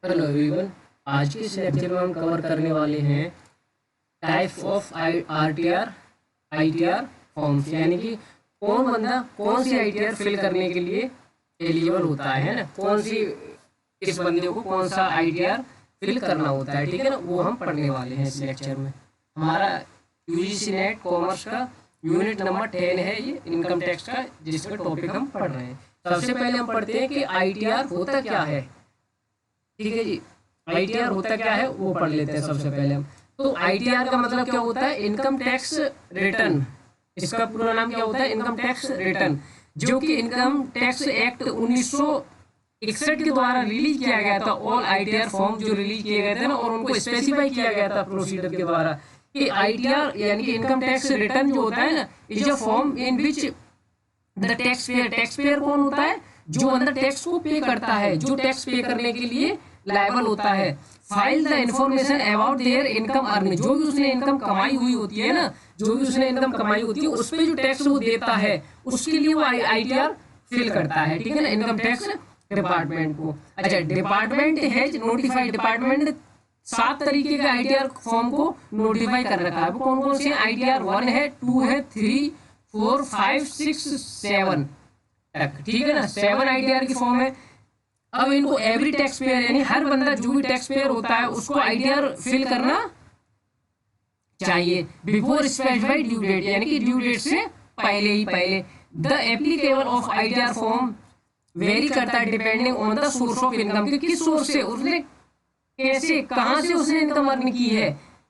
Hello everyone. आज के इस लेक्चर में हम कवर करने वाले हैं type of RTR ITR forms, यानी कि कौन बंदा कौन सी आईटीआर फिल करने के लिए एलिजिबल होता है ना, कौन सी किस बंदे को कौन सा आईटीआर फिल करना होता है, ठीक है ना, वो हम पढ़ने वाले हैं इस लेक्चर में। हमारा यूजीसी नेट कॉमर्स का यूनिट नंबर 10 है, ये इनकम टैक्स का, जिसका टॉपिक हम पढ़ रहे हैं। सबसे पहले हम पढ़ते हैं कि आईटीआर होता क्या है। ठीक है जी, आईटीआर होता क्या है वो पढ़ लेते हैं सबसे पहले हम। तो आईटीआर का मतलब क्या होता है? Income tax return. इसका पूरा नाम क्या होता है? इनकम टैक्स रिटर्न, जो कि इनकम टैक्स एक्ट 1961 के द्वारा रिलीज किया गया था। ऑल आईटीआर फॉर्म जो रिलीज किए गए थे ना, और उनको स्पेसिफाई किया गया था प्रोसीडर के द्वारा कि आईटीआर यानी कि इनकम टैक्स रिटर्न जो होता है ना, is a form in which the tax payer कौन होता है? जो अंदर टैक्स को पे करता है, जो टैक्स पे करने के लिए लायबल होता है। File the information about their income earn, जो भी उसने इनकम कमाई हुई होती है ना, जो भी उसने इनकम कमाई होती है उस पे जो टैक्स वो देता है, उसके लिए वो आईटीआर फिल करता है, ठीक है ना, इनकम टैक्स डिपार्टमेंट को। अच्छा, डिपार्टमेंट है नोटिफाइड, डिपार्टमेंट ने 7 तरीके के आईटीआर फॉर्म को नोटिफाई कर रखा है। वो कौन कौन से? आईटीआर 1 है, 2 है, 3, 4, 5, 6, 7 तक, ठीक है ना, 7 आईटीआर की फॉर्म है। अब इनको एवरी टैक्स पेयर, यानी हर बंदा जो भी टैक्स पेयर होता है उसको आईटीआर फिल करना चाहिए बिफोर स्पेसिफाइड ड्यू डेट, यानी कि ड्यू डेट से पहले। The applicable of ITR form very करता है depending on the source of income, कि किस सोर्स से उसने, कैसे, कहां से उसने इनकम अर्न की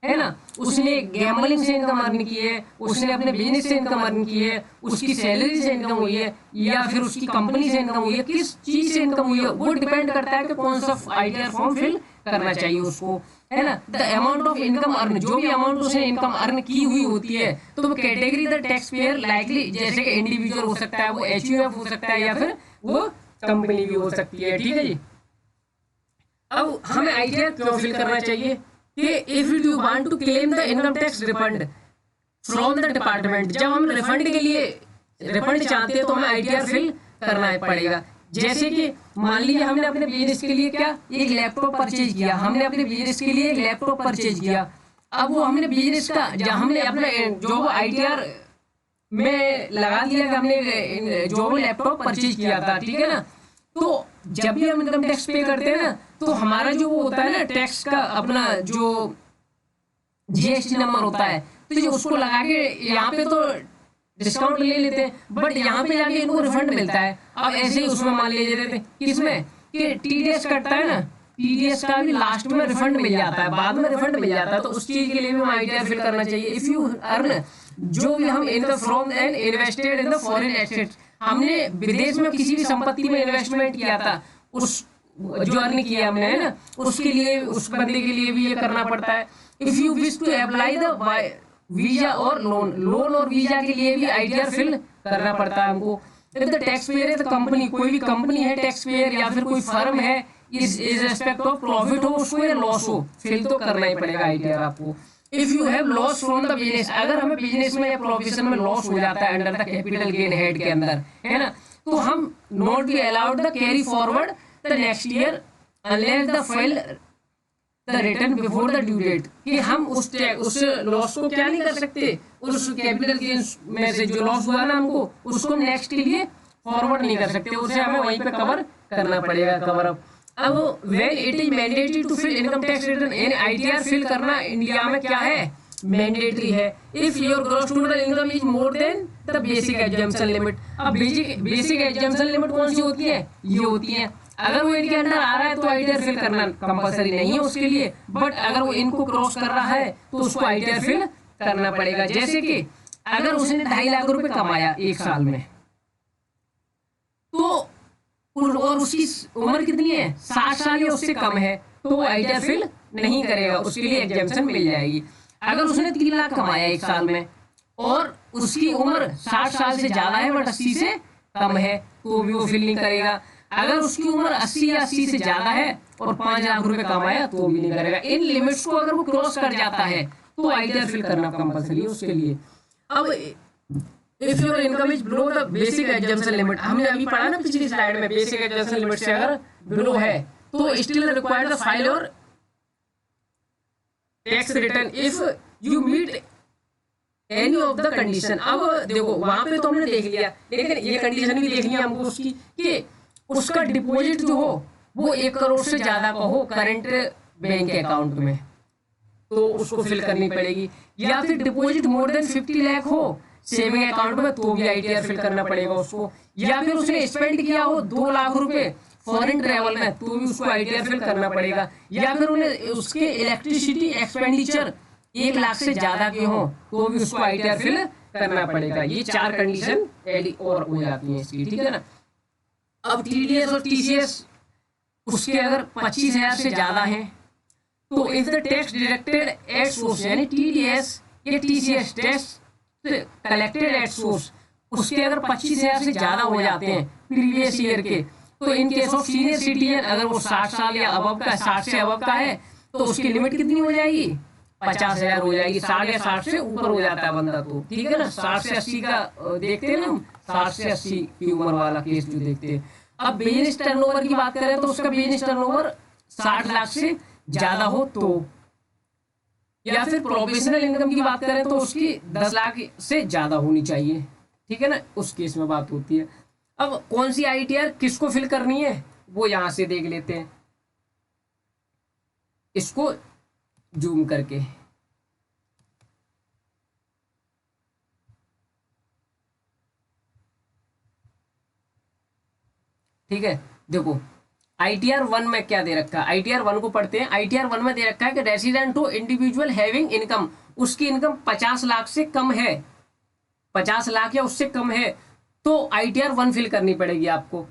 है ना। उसने गैम्बलिंग से इनकम अर्न की है, उसने अपने बिजनेस से इनकम अर्न की है, उसकी सैलरी से इनकम हुई है, या फिर उसकी कंपनी से इनकम हुई है, किस चीज से इनकम हुई है वो डिपेंड करता है कि कौन सा आईटीआर फॉर्म फिल करना चाहिए उसको, है ना। The amount of income earn, जो भी अमाउंट उसने इनकम अर्न की हुई होती है, तो वो category the tax payer likely, जैसे कि इंडिविजुअल हो सकता है, वो एचयूएफ हो सकता है, या फिर वो कंपनी भी हो सकती है, ठीक है जी। अब हमें आईटीआर क्यों फिल करना चाहिए कि if you want to claim the income tax refund from the department, जब हम रिफंड के लिए रिफंड चाहते हैं तो हमें आईटीआर फिल करना पड़ेगा। जैसे कि मान लीजिए हमने अपने बिजनेस के लिए क्या, एक लैपटॉप परचेज किया, हमने अपने बिजनेस के लिए एक लैपटॉप परचेज किया। अब वो हमने बिजनेस का, जब हमने अपने जो आईटीआर में लगा दिया कि हमने जो लैपटॉप परचेज किया था, ठीक है ना, तो जब भी हम इनकम टैक्स पे करते हैं ना, तो हमारा जो वो होता है ना टैक्स का अपना जो जीएसटी नंबर होता है, तो जो उसको लगा के यहाँ पे तो डिस्काउंट ले लेते हैं, बट यहाँ पे जाके इनको रिफंड मिलता है। अब ऐसे ही उसमें मान ले लेते हैं किसमें कि टीडीएस कटता है ना, टीडीएस का भी लास्ट में रिफंड मिल जाता है, बाद में रिफंड मिल जाता है, तो उस चीज के लिए भी हम आईटीआर फिल करना चाहिए। इफ यू अर्न, जो भी हम income from and invested in the foreign assets, हमने विदेश में किसी भी संपत्ति में इन्वेस्टमेंट किया था, उस जो अर्न किया हमने, है ना, उसके लिए, उस बंदे के लिए भी ये करना पड़ता है। If you wish to apply the visa और लोन और वीजा के लिए भी आईटीआर फिल करना पड़ता है हमको। इफ द टैक्स पेयर है तो कंपनी, कोई भी कंपनी है टैक्स पेयर, या फिर कोई फर्म है, इस रेस्पेक्ट ऑफ प्रॉफिट हो उसको या लॉस हो, फिल तो करना ही पड़ेगा आईटीआर आपको। If you have loss from the business, अगर हमें बिजनेस में या प्रोफेशन में लॉस हो जाता है under the capital gain head के अंदर, है ना, तो हम not be allowed the carry forward the next year unless the file the return before the due date, कि हम उस लॉस को क्या नहीं कर सकते, उस कैपिटल गेन में से जो लॉस हुआ ना हमको, उसको नेक्स्ट के लिए फॉरवर्ड नहीं कर सकते, उसे हमें वहीं पे कवर करना पड़ेगा, कवर अप। अब when it is mandatory to fill income tax return, यानी आईटीआर फिल करना इंडिया में क्या है, मैंडेटरी है। If your gross total income is more than the basic exemption limit. अब बेसिक एग्जम्पशन लिमिट कौन सी होती है? ये होती है। अगर वो इनके अंडर आ रहा है तो आईटीआर फिल करना कंपलसरी नहीं है उसके लिए, बट अगर वो इनको क्रॉस कर रहा है तो उसको आईटीआर फिल करना पड़ेगा। जैसे कि अगर उसने 2.5 लाख रुपए कमाया एक साल में, तो और उसकी उम्र कितनी है, 60 साल या उससे कम है, तो वो आईटीआर फिल नहीं करेगा, उसके लिए एग्जेम्पशन मिल जाएगी। अगर उसने 3 लाख कमाया एक साल में और उसकी उम्र 60 साल से ज्यादा है बट 80 से कम है, तो भी वो फिल नहीं करेगा। अगर उसकी उम्र 80 या 80 से ज्यादा है और 5 लाख रुपए कमाया, तो भी नहीं करेगा। इन लिमिट्स को अगर वो क्रॉस कर जाता है तो आईटीआर फिल करना कंपलसरी है उसके लिए। अब if your income is below the basic exemption limit, हमने अभी पढ़ा ना पिछली स्लाइड में, बेसिक एग्जम्पशन लिमिट से अगर बिलो है तो स्टिल रिक्वायर्ड द फाइल और tax return if you meet any of the condition. अब देखो वहां पे तो हमने देख लिया, लेकिन ये कंडीशन भी देखनी है हमको उसकी कि उसका डिपॉजिट जो हो वो 1 करोड़ से ज्यादा का हो करंट बैंक अकाउंट में, तो उसको फिल करनी पड़ेगी। या फिर डिपॉजिट मोर देन 50 लाख हो सेविंग अकाउंट में, तो भी आईटीआर फिल करना पड़ेगा उसको। या फिर उसने स्पेंड किया हो 2 लाख रुपए फॉरेन ट्रेवल में, तो भी उसको आईटीआर फिल करना पड़ेगा। या फिर उन्हें उसके इलेक्ट्रिसिटी एक्सपेंडिचर 1 लाख से ज्यादा के हो, तो भी उसको आईटीआर फिल करना पड़ेगा। ये 4 कंडीशन और हो जाती है इसकी, ठीक है ना। अब टीडीएस और टीसीएस उसके अगर 25,000 से ज्यादा है, तो if the tax deducted at source, यानी टीडीएस या TCS tax collected at source, उसके अगर 25,000 से ज्यादा हो जाते हैं प्रीवियस ईयर के, तो in case of senior citizen, अगर वो 60 साल या अबव का, 60 से अबव का है, तो उसकी लिमिट कितनी हो जाएगी? 50,000 हो जाएगी। 60 या 60 से ऊपर हो जाता है बंदा तो, ठीक है ना। 60 से 80 का देखते हैं ना हम, 60 से 80 की उम्र वाला केस जो देखते हैं। अब बिजनेस टर्नओवर की बात करें तो उसका बिजनेस टर्नओवर 60 लाख से ज्यादा हो तो, या फिर प्रोफेशनल इनकम की बात करें तो उसकी 10 लाख से ज्यादा होनी चाहिए, ठीक है ना, उस केस में बात होती है। अब कौन सी आईटीआर किसको फिल करनी है वो यहां से देख लेते हैं, इसको जूम करके। ठीक है, देखो आईटीआर 1 में क्या दे रखा है, आईटीआर 1 को पढ़ते हैं। आईटीआर 1 में दे रखा है कि रेसिडेंट हो इंडिविजुअल हैविंग इनकम, उसकी इनकम 50 लाख से कम है, 50 लाख या उससे कम है, तो आईटीआर 1 फिल करनी पड़ेगी आपको।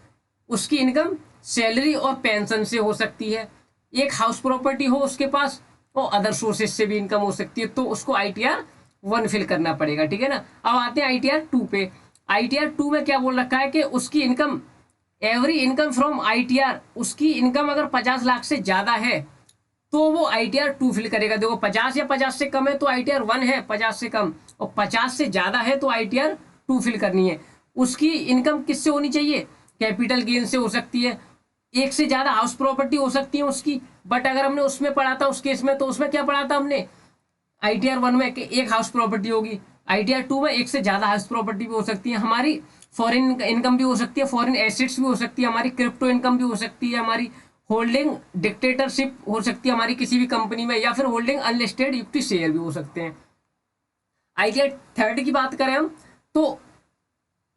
उसकी इनकम सैलरी और पेंशन से हो सकती है, एक हाउस प्रॉपर्टी हो उसके पास, और अदर सोर्सेज से भी इनकम हो सकती है, तो उसको आईटीआर 1 फिल करना पड़ेगा, ठीक है ना। अब आते हैं आईटीआर 2 पे। आईटीआर 2 में क्या बोल रखा है कि उसकी income every income from ITR, उसकी इनकम अगर 50 लाख से ज्यादा है तो वो आईटीआर 2 फिल करेगा। देखो 50 या 50 से कम है तो आईटीआर 1 है, 50 से कम, और 50 से ज्यादा है तो आईटीआर 2 फिल करनी है। उसकी इनकम किससे होनी चाहिए? कैपिटल गेन से हो सकती है, एक से ज्यादा हाउस प्रॉपर्टी हो सकती है उसकी। बट अगर हमने उसमें पढ़ा था उस केस में, तो उसमें क्या पढ़ा था हमने, आईटीआर 1 में एक हाउस प्रॉपर्टी होगी, आईटीआर 2 में एक से ज्यादा हाउस प्रॉपर्टी भी हो सकती है, हमारी फॉरेन इनकम भी हो सकती है, फॉरेन एसेट्स भी हो सकती है, हमारी क्रिप्टो इनकम भी हो सकती है, हमारी होल्डिंग डिक्टेटरशिप हो सकती है हमारी किसी भी कंपनी में, या फिर होल्डिंग अनलिस्टेड इक्विटी शेयर भी हो सकते हैं। आईटीआर 3 की बात करें हम तो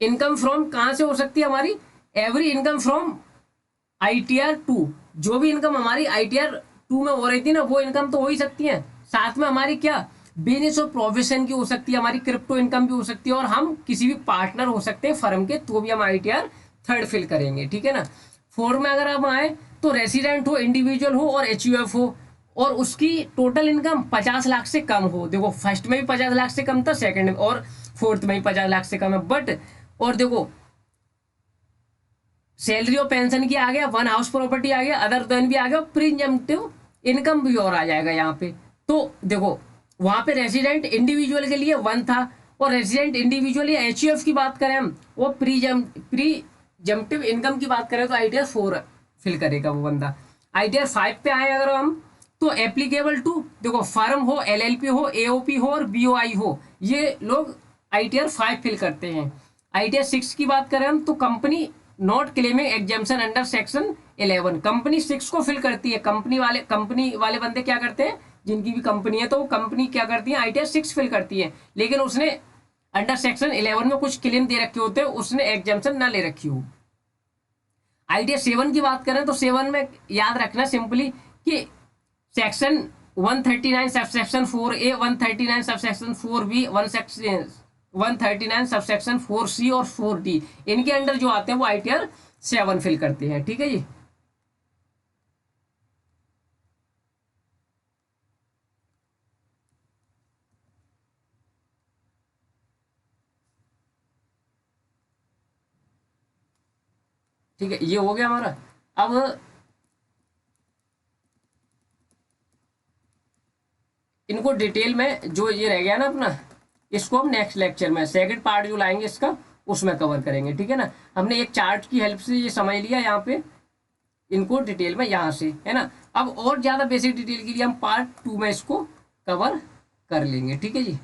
इनकम फ्रॉम कहां से हो सकती है हमारी, एवरी इनकम फ्रॉम आईटीआर 2, जो भी इनकम हमारी आईटीआर 2 में हो रही थी ना, वो इनकम तो हो ही सकती है। साथ में हमारी क्या बिजनेस और प्रोफेशन की हो सकती है, हमारी क्रिप्टो इनकम भी हो सकती है, और हम किसी भी पार्टनर हो सकते हैं फर्म के, तो भी हम आईटीआर 3 फिल करेंगे, ठीक है ना। 4 में अगर हम आए तो रेसिडेंट हो, इंडिविजुअल हो और एचयूएफ हो, और उसकी टोटल इनकम 50 लाख से कम हो। देखो फर्स्ट में भी 50 लाख से कम था, सेकंड में और फोर्थ में भी 50 लाख से कम है, बट और देखो सैलरी और पेंशन की आ गया, 1 हाउस प्रॉपर्टी आ गया, अदर देन भी आ गया, प्रीजम्पटिव इनकम भी और आ जाएगा यहाँ पे। तो देखो वहां पे रेसिडेंट इंडिविजुअल के लिए 1 था, और रेसिडेंट इंडिविजुअल या एचयूएफ की बात करें हम, वो प्रीजम्पटिव इनकम की बात करें तो आईटीआर 4 फिल करेगा वो बंदा। आईटीआर 5 पे आए अगर हम तो एप्लीकेबल टू, देखो फर्म हो, एलएलपी हो, एओपी हो और बीओआई हो, ये लोग आईटीआर 5 फिल करते हैं। आईटीआर 6 की बात करें हम तो company not claiming exemption under section 11, company 6 को फिल करती है। कंपनी वाले बंदे क्या करते हैं, जिनकी भी कंपनी है तो वो कंपनी क्या करती है, आईटीआर 6 फिल करती है, लेकिन उसने अंडर सेक्शन 11 में कुछ क्लेम दे रखे होते हैं, उसने एग्जाम्पशन ना ले रखी हो। आईटीआर 7 की बात करें तो 7 में याद रखना सिंपली कि section 139 subsection 4A, 139 subsection 4B, 139 subsection 4C और 4D, इनके अंडर जो आते हैं वो आईटीआर 7 फिल करते हैं, ठीक है जी। ठीक है, ये हो गया हमारा। अब इनको डिटेल में जो ये रह गया ना अपना, इसको हम नेक्स्ट लेक्चर में सेकंड पार्ट जो लाएंगे इसका, उसमें कवर करेंगे, ठीक है ना। हमने एक चार्ट की हेल्प से ये समझ लिया यहाँ पे, इनको डिटेल में यहाँ से, है ना। अब और ज़्यादा बेसिक डिटेल के लिए हम पार्ट 2 में इसको कवर कर लेंगे, ठीक है जी।